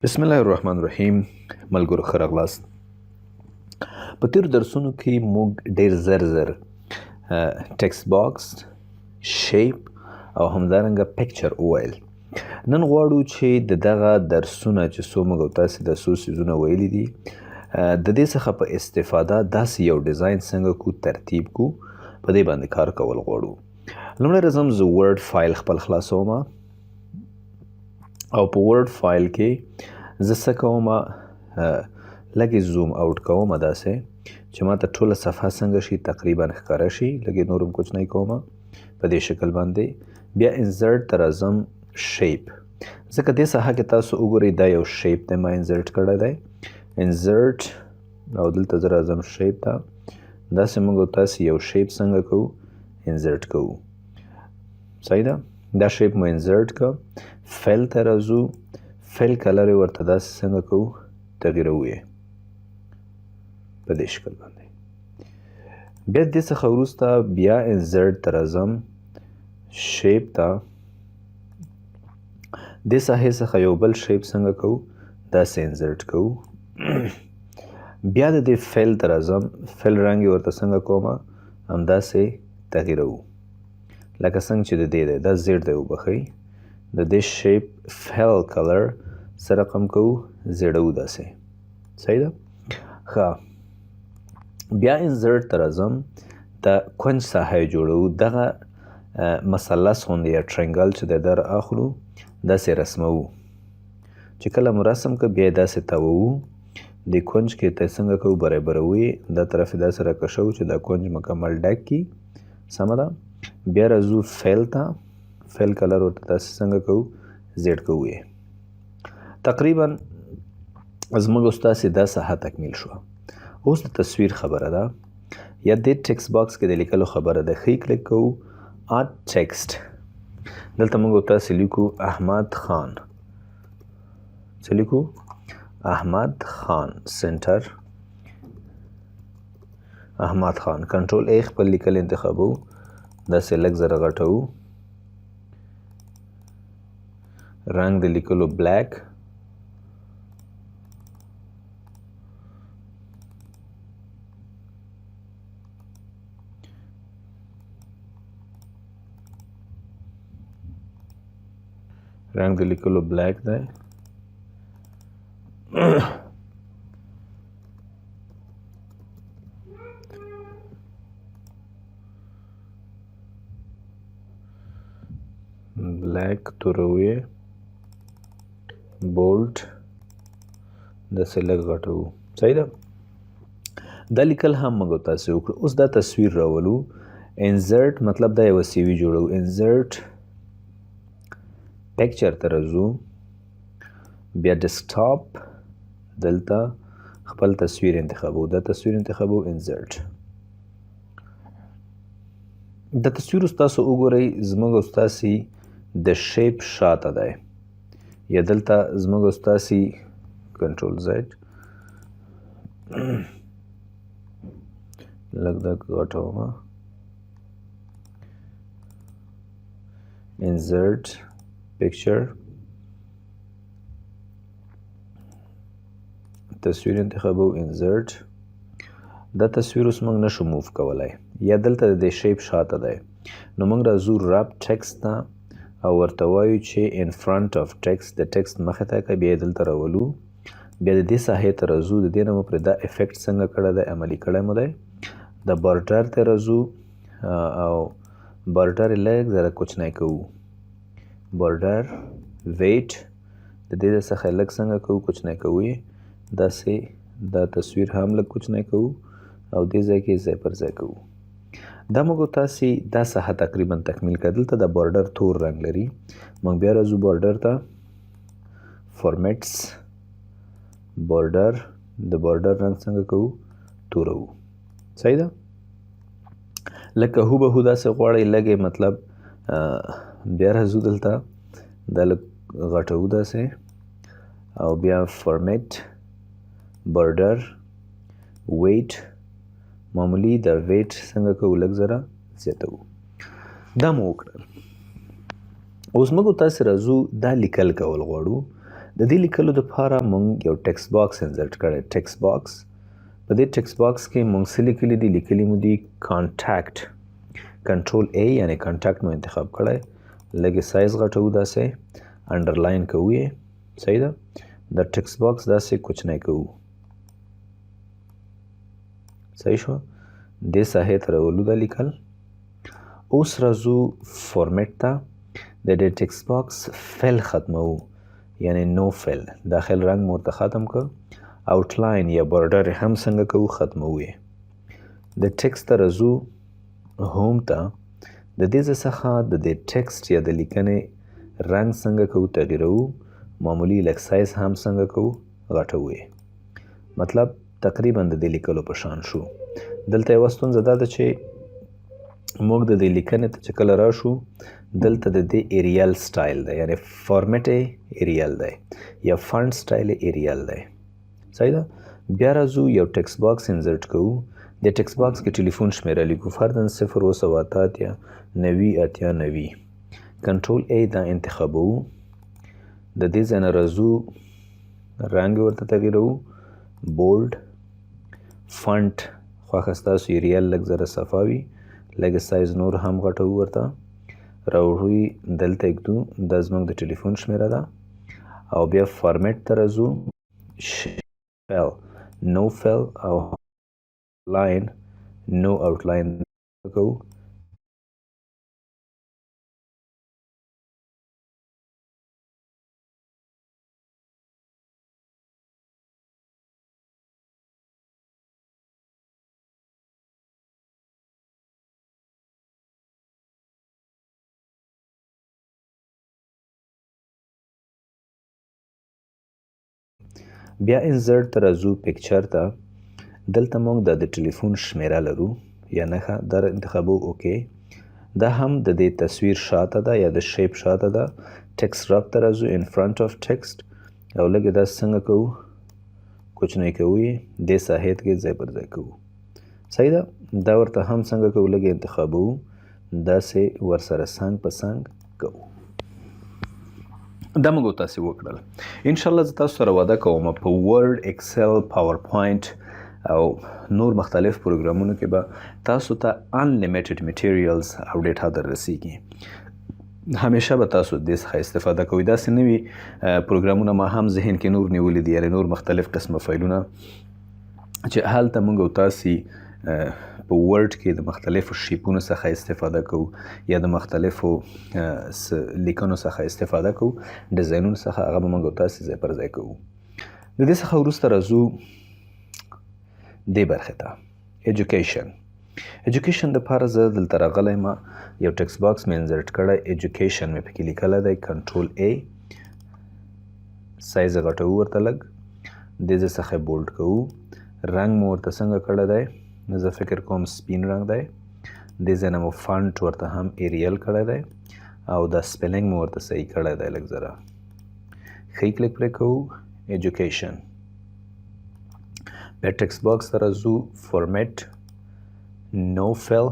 بسم الله الرحمن الرحیم. ملګرو ښه راغلاست. په تېرو درسونو کې موږ ډېر زر ټکسټ باکس، شیپ او همدارنګه پکچر وویل. نن غواړو چې د دغه درسونه چې څو موږ او تاسې دا څو څیزونه ویلي دي د دې څخه په استفاده داسې یو ډیزاین څنګه کو ترتیب کو په دې باندې کار کول غواړو. لومړی راځم زه ورډ فایل خپل خلاصوم او په ورډ فایل کې زه څه کوم لږې زوم اوټ کوم داسې چې ما ته ټوله صفحه څنګه شي تقریبا ښکاره شي. لږې نور هم کوچنی کوم په دې شکل باندې. بیا انزرټ ته راځم شیپ، ځکه دې ساحه کې تاسو وګورئ دا یو شیپ دی ما انزرټ کړی دی. انزرټ او دلته زه راځم شیپ ته. داسې موږ او تاسې یو شیپ څنګه کوو انزرټ کوو. صحیح ده؟ دا شیپ مو انزرټ کړه. فیل ته راځو، فیل کلر یې ورته داسې څنګه کوو تغییروو یې په دې شکل باندې. بیا دې څخه وروسته بیا انزرټ ته راځم شیپ ته. دې ساحې څخه یو بل شیپ څنګه کوو داسې انزرټ کوو. بیا د دې فیل ته راځم، فیل رنګ یې ورته څنګه کوم همداسې تغییروو لکه څنګه چې د دې دی، دا زیډ دی وبښئ. د دې شیپ فیل کلر څه رقم کوو زیړوو داسې. صحیح ده؟ ښه، بیا انزرټ ته راځم، د کونج ساحه یې جوړوو. دغه مثلث غوندې یا ټرینګل چې دی دا رااخلو داسې رسموو. چې کله مو رسم که بیا یې داسې تاووو. دې کونج کې ته څنګه کوو برابروو یې، دا طرف یې داسې راکشوو چې دا کونج مکمل ډک کي. سمه ده؟ بیا راځو فیل ته، فیل کلر ورته داسې څنګه کوو زیډ کوو یې. تقریبا زموږ او ستاسې دا ساحه تکمیل شوه. اوس د تصویر خبره ده یا دې ټکسټ باکس کې د لیکلو خبره ده. ښه کلیک کوو اډ ټکسټ. دلته موږ او تاسې لیکو احمد خان. څه لیکو؟ احمد خان. سنټر احمد خان. کنټرول ای خپل لیکل انتخابو، داسې لږ زره غټوو. رنګ د لیکلو بلیک. رنګ د لیکلو بلیک دی. بلیک توروي، بولډ داسې لږ غټوو. صحیح ده؟ دا لیکل هم موږ تاسې وکړو. اوس دا تصویر راولو. انزرټ مطلب دا یوه سی وي جوړو. انزرټ پکچر ته راځو، بیا ډیسکټاپ، دلته خپل تصویر انتخابو. دا تصویر انتخابو انزرټ. د تصویر اوس تاسو وګورئ زموږ او ستاسې د شیپ شاته دی یا دلته زموږ او ستاسې کنټرول زیډ لږ دا غټوم. انزرټ پکچر، تصویر انتخابو انزرټ. دا تصویر اوس موږ نشو موف کولی یا دلته د دې شیپ شاته دی. نو موږ راځو رب ټکسټ ته او ورته وایو چې ان فرنټ اف ټکسټ، د ټکسټ مخې ته که بیا یې دلته راولو. بیا د دې ساحې ته راځو. د دې نه مو پرې دا افیکټ څنګه کړی دی عملي کړی مو دی. د بارډر ته راځو او بارډر یې لږ زره کوچنی کوو. بارډر ویټ د دې څخه لږ څنګه کوو کوچنی کوو یې داسې. دا تصویر هم لږ کوچنی کوو او دې ځای کې ځای پر ځای کوو. دا موږ تاسې دا ساحه تقریبا تکمیل کړه. دلته د بارډر تور رنګ لري. موږ بیا راځو بارډر ته، فارمیټس، بارډر. د بارډر رنګ څنګه کوو توروو. صحیح ده؟ لکه هوبهو داسې غواړئ لږې مطلب. بیا راځو دلته دا لږ غټوو داسې او بیا فارمیټ، بارډر، ویټ. معمولی د ویټ څنګه کوو لږ زره زیاتوو. دا مو وکړل. اوس موږ تاسې راځو دا لیکل کول غواړو. د دې لیکلو دپاره موږ یو ټکسټ باکس انسرټ کړی. ټکسټ باکس په دې ټکسټ باکس کې موږ څه لیکلي دي؟ لیکلي مو دي کانټاکټ. کنټرول A یعنی کانټاکټ مو انتخاب کړی. لږې سایز غټوو داسې انډرلاین کوو یې. صحیح ده. د ټکسټ باکس داسې کوچنی کوو. صحیح شو. دې ساحې ته راولو دا لیکل. اوس راځو فارمیټ ته. د دې ټکسټ باکس فل ختموو یعنی نو فل. داخل رنګ مو ورته ختم کړ. آوټلاین یا بارډر هم څنګه کوو؟ ختموو یې. د ټکسټ ته راځو هوم ته. د دې ځای څخه د دې ټکسټ یا د لیکنې رنګ څنګه کوو؟ تغییروو. معمولي لږ سایز هم څنګه کوو؟ غټوو یې. مطلب تقریبا د دې لیکلو په شان شو. دلته یوه ستونزه دا ده چې موږ د دې لیکنې ته چې کله راشو دلته د دې ایریل سټایل دی یعنی فارمیټ یې ایریل دی یا فانټ سټایل یې ایریل دی. صحیح ده. بیا راځو یو ټکسټ باکس انسرټ کوو. د ټکسټ باکس کې ټلیفون شمیره لیکو. فرداً 0 90 90. کنټرول A دا انتخابوو. د دې ځای نه راځو رنګ ورته تغییروو. بولډ فانټ خوښه ستاسو ایریل لږ ذره صفا وي. لږ سایز نور هم غټوو ورته. راوړو دلته ایږدو. دا زموږ د ټلیفون شمیره ده. او بیا فارمیټ ته راځو. فل نو فل او لاین نو آوټلاین کوو. بیا انسرټ ته راځو پکچر ته. دلته موږ د ټلیفون شمیره لرو یا نښه دا انتخابو. اوکې. دا هم د دې تصویر شاته ده یا د شیپ شاته ده. ټکسټ رب ته راځو. ان فرنټ اف ټکسټ او لږې داسې څنګه کوو؟ کوچنی کوو یې. دې ساحې کې ځای پر ځای کوو. صحیح ده. دا ورته هم څنګه کوو؟ لږې انتخابوو. داسې ورسره څنګ په څنګ کوو. دا موږ تاسې وکړل. انشاءالله زه تاسو سره وعده کوم په ورډ، اکسل، پاور پوینټ او نور مختلف پروګرامونو کې به تاسو ته انلیمیټډ میټیریلز او ډیټا در رسیږي. همیشه به تاسو د دې څخه استفاده کوئ. داسې نوي پروګرامونه ما هم ذهن کې نور نیولي دي یعنې نور مختلف قسمه فایلونه چې هلته موږ او تاسې په ورډ کې د مختلفو شیپونو څخه استفاده کوو یا د مختلفو لیکنو څخه استفاده کوو. ډیزاینونو څخه هغه به موږ او تاسې ځای پر ځای کوو. د دې څخه وروسته راځو دې برخې ته. ایجوکیشن دپاره زه دلته راغلی یم. یو ټکسټ باکس مې انسرټ کړی. ایجوکیشن مې پکې لیکلی دی. کنټرول A سایز غټوو ورته لږ. دې ځای څخه بولډ کوو. رنګ مو ورته څنګه کړی دی؟ زه فکر کوم سپین رنګ دی. دې ځای نه مو فانټ ورته هم ایریل کړی دی او دا سپیلنګ مو ورته صحیح کړی دی لږ ذره. ښی کلیک پرې کوو. ایجوکیشن. بیا ټکسټ باکس ته راځو. فارمیټ نو فل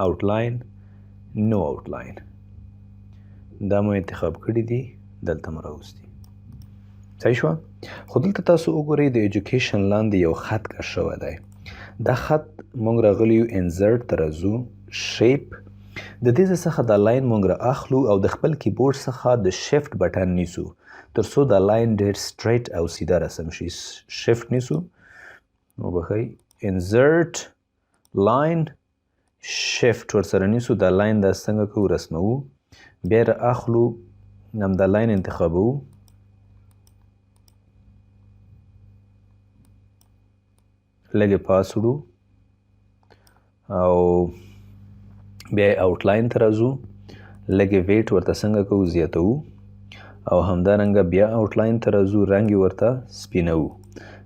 آوټلاین نو آوټلاین. دا مو انتخاب کړي دي. دلته مو راوستي. صحیح شوه. خو دلته تاسو وګورئ د ایجوکیشن لاندې یو خط کش شوی دی. دا خط موږ راغلی یو انسرټ ته راځو. شیپ. د دې ځای څخه دا لاین موږ را اخلو او د خپل کیبورډ څخه د شفټ بټن نیسو تر څو دا لاین ډېر سټریټ او سیده رسم شي. شفټ نیسو. وبښئ. انسرټ لاین شفټ ورسره نیسو. دا لاین دا څنګه کوو؟ رسموو. بیا را اخلو. همدا لاین انتخابوو. لږې پاس وړو او بیا یې آوټلاین ته راځو. لږې ویټ ورته څنګه کوو؟ زیاتوو. او همدارنګه بیا آوټلاین ته راځو. رنګ یې ورته سپینوو.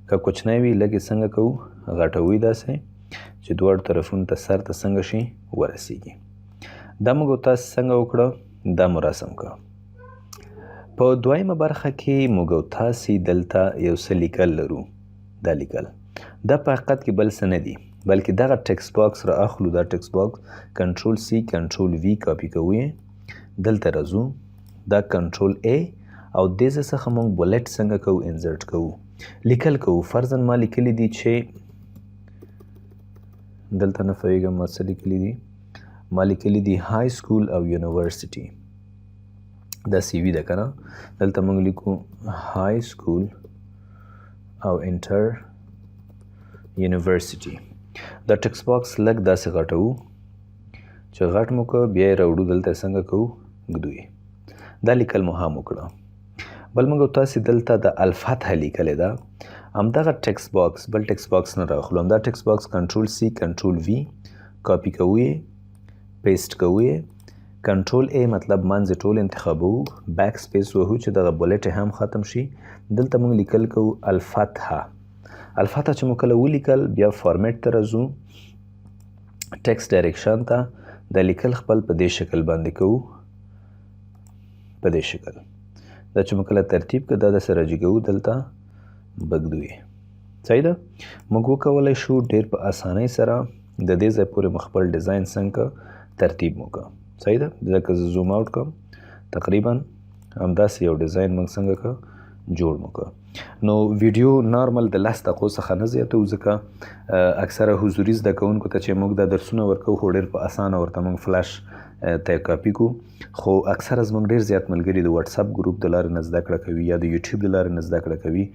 که کوچنی وي لږې څنګه کوو؟ غټوو داسې چې دواړو طرفونو ته سر ته څنګه شي؟ ورسیږي. دا موږ تاسې څنګه وکړه؟ دا مو رسم کړه. په دویمه برخه کې موږ تاسې دلته یو څه لیکل لرو. دا لیکل دا په حقیقت کې بل څه نه دي بلکې دغه ټکسټ باکس را اخلو. دا ټکسټ باکس کنټرول C کنټرول V کاپي کوو. دلته راځو. دا کنټرول A او دې ځای څخه موږ بولټ څنګه کوو انزرټ کوو لیکل کوو. فرضاً ما لیکلی دي چې دلته نه پوهېږم ما څه لیکلي دي. ما لیکلي دي های سکول او یونیورسټي. دا سی وي ده که نه. دلته موږ لیکو های سکول او انټر یونیورسټي. دا ټکس باکس لږ داسې غټوو چې غټ مو که بیا یې راوړو دلته څنګه کوو ږدو یې. دا لیکل مو هم وکړه. بل موږ تاسې دلته د الفتحه لیکلې ده. همدغه ټکس باکس بل ټکس باکس نه راخلو. همدا ټکس باکس کنټرول سی کنټرول وي کاپي کوو یې پیسټ کوو یې کنټرول ای مطلب منځ ټول انتخابوو بیک سپیس وهو چې دغه بولټ هم ختم شي. دلته موږ لیکل کوو الفتحه. الفتحه چې مو کله ولیکل بیا فارمیټ ته راځو ټکس ډایرکشن ته. د لیکل خپل په دې شکل باندې کوو په دې شکل. دا چې مو کله ترتیب که دا داسې راجي کوو دلته بږدو یې. صحیح ده. موږ وکولی شو ډېر په اسانۍ سره د دې ځای پورې مو خپل ډیزاین څنګه ترتیب مو که. صحیح ده. ځکه زه زوم اوټ کړم تقریبا همداسې یو ډیزاین موږ څنګه که جوړ مو که. نو ویډیو نارمل د 10 دقیقو څخه نه زیاتوو ځکه اکثره حضوري زده کوونکو ته چې موږ دا درسونه ورکوو خو ډېر په اسانه ورته موږ فلش ته کاپي کو. خو اکثره زموږ ډېر زیات ملګري د واتساپ ګروپ د لارې نه زده کړه کوي یا د یوټیوب د لارې نه زده کړه کوي.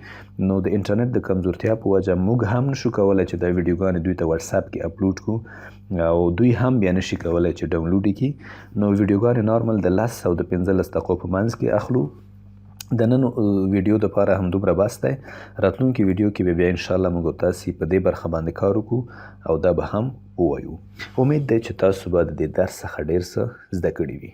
نو د انټرنیټ د کمزورتیا په وجه موږ هم نشو کولی چې دا ویډیوګانې دوی ته واتساپ کې اپلوډ کړو او دوی هم بیا نشي کولی چې ډاونلوډ یې کړي. نو ویډیوګانې نارمل د 10 او د 15 دقیقو په منځ کې اخلو. د نن ویډیو دپاره همدومره بس دی. راتلونکي ویډیو کې به بیا انشاءالله موږ تاسې په دې برخه باندې کار وکړو او دا به هم ووایو. امید دی چې تاسو به د دې درس څخه ډېر څه زده کړي وي.